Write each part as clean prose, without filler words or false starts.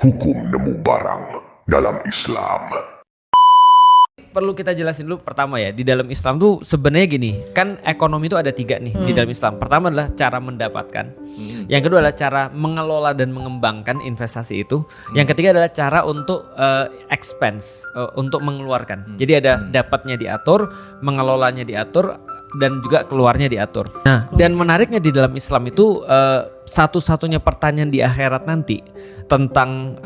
Hukum nemu barang dalam Islam. Perlu kita jelasin dulu pertama ya, di dalam Islam tuh sebenarnya gini, kan ekonomi itu ada 3 nih di dalam Islam. Pertama adalah cara mendapatkan, yang kedua adalah cara mengelola dan mengembangkan investasi itu, yang ketiga adalah cara untuk expense, untuk mengeluarkan. Jadi ada dapatnya diatur, mengelolanya diatur, dan juga keluarnya diatur. Nah, dan menariknya di dalam Islam itu satu-satunya pertanyaan di akhirat nanti tentang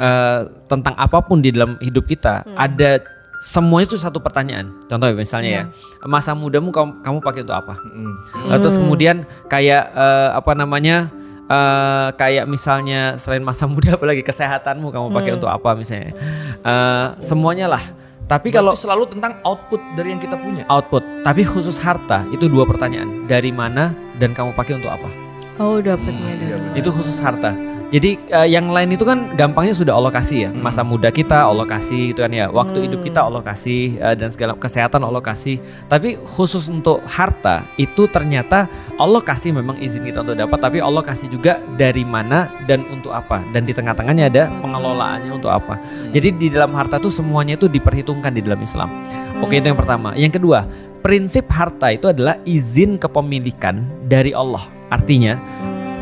apapun di dalam hidup kita ada. Semuanya itu satu pertanyaan. Contoh misalnya ya, masa mudamu kamu pakai untuk apa? Terus kemudian kayak kayak misalnya selain masa muda, apalagi kesehatanmu kamu pakai untuk apa misalnya? Semuanya lah. Tapi kalau selalu tentang output dari yang kita punya. Output, tapi khusus harta itu 2 pertanyaan. Dari mana dan kamu pakai untuk apa? Oh, dapatnya dari mana? Itu khusus harta. Jadi yang lain itu kan gampangnya sudah Allah kasih ya. Masa muda kita Allah kasih gitu kan ya. Waktu hidup kita Allah kasih, dan segala kesehatan Allah kasih. Tapi khusus untuk harta itu ternyata Allah kasih, memang izin kita untuk dapat, tapi Allah kasih juga dari mana dan untuk apa. Dan di tengah-tengahnya ada pengelolaannya untuk apa. Jadi di dalam harta tuh semuanya itu diperhitungkan di dalam Islam. Oke, itu yang pertama. Yang kedua, prinsip harta itu adalah izin kepemilikan dari Allah. Artinya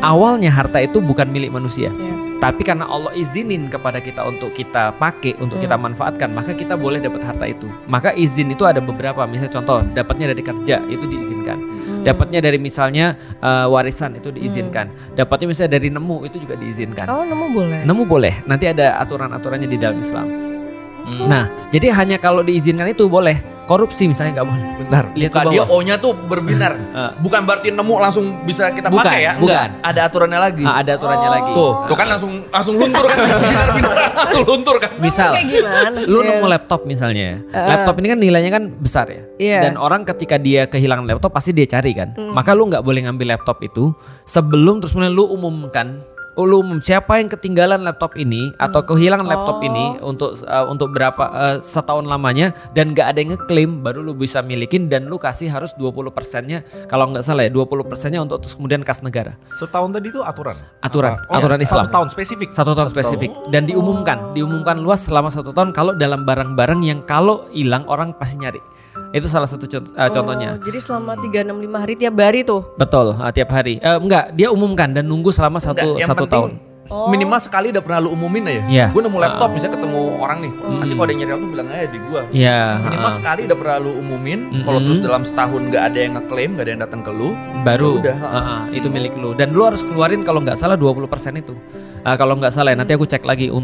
awalnya harta itu bukan milik manusia, tapi karena Allah izinin kepada kita untuk kita pakai, untuk kita manfaatkan, maka kita boleh dapat harta itu. Maka izin itu ada beberapa, misalnya contoh dapatnya dari kerja itu diizinkan, dapatnya dari misalnya warisan itu diizinkan, dapatnya misalnya dari nemu itu juga diizinkan. Oh, nemu boleh? Nemu boleh, nanti ada aturan-aturannya di dalam Islam. Nah, jadi hanya kalau diizinkan itu boleh. Korupsi misalnya nggak boleh. Bentar, lihat ke muka dia bawah. O-nya tuh berbinar. Bukan berarti nemu langsung bisa kita Bukan, pakai ya. bukan. Ada aturannya lagi. Ada aturannya lagi. Tuh kan langsung luntur kan. Binar langsung luntur kan. Misal, Kayak gimana? lu nemu laptop misalnya. Laptop ini kan nilainya kan besar ya. Iya. Dan orang ketika dia kehilangan laptop pasti dia cari kan. Maka lu nggak boleh ngambil laptop itu sebelum terus kemudian lu umumkan. Lu umum siapa yang ketinggalan laptop ini atau kehilangan laptop ini untuk berapa setahun lamanya dan nggak ada yang ngeklaim, baru lu bisa milikin, dan lu kasih harus 20%-nya kalau nggak salah ya, 20%-nya untuk terus kemudian kas negara. Setahun tadi itu aturan Aturan Islam. 1 tahun spesifik. 1 tahun spesifik dan diumumkan luas selama 1 tahun kalau dalam barang-barang yang kalau hilang orang pasti nyari. Itu salah satu contohnya. Jadi selama 365 hari tiap hari tuh. Betul, tiap hari. Enggak, dia umumkan dan nunggu selama satu tahun. Minimal sekali udah pernah lu umumin aja. Iya. Gue nemu laptop, misalnya ketemu orang nih. Nanti kalau ada yang nyari laptop bilang aja di gua. Iya. Minimal sekali udah pernah lu umumin. Kalau terus dalam setahun nggak ada yang ngeklaim, nggak ada yang datang ke lu, Baru udah. itu milik lu. Dan lu harus keluarin kalau nggak salah 20% itu. Kalau nggak salah ya, nanti aku cek lagi.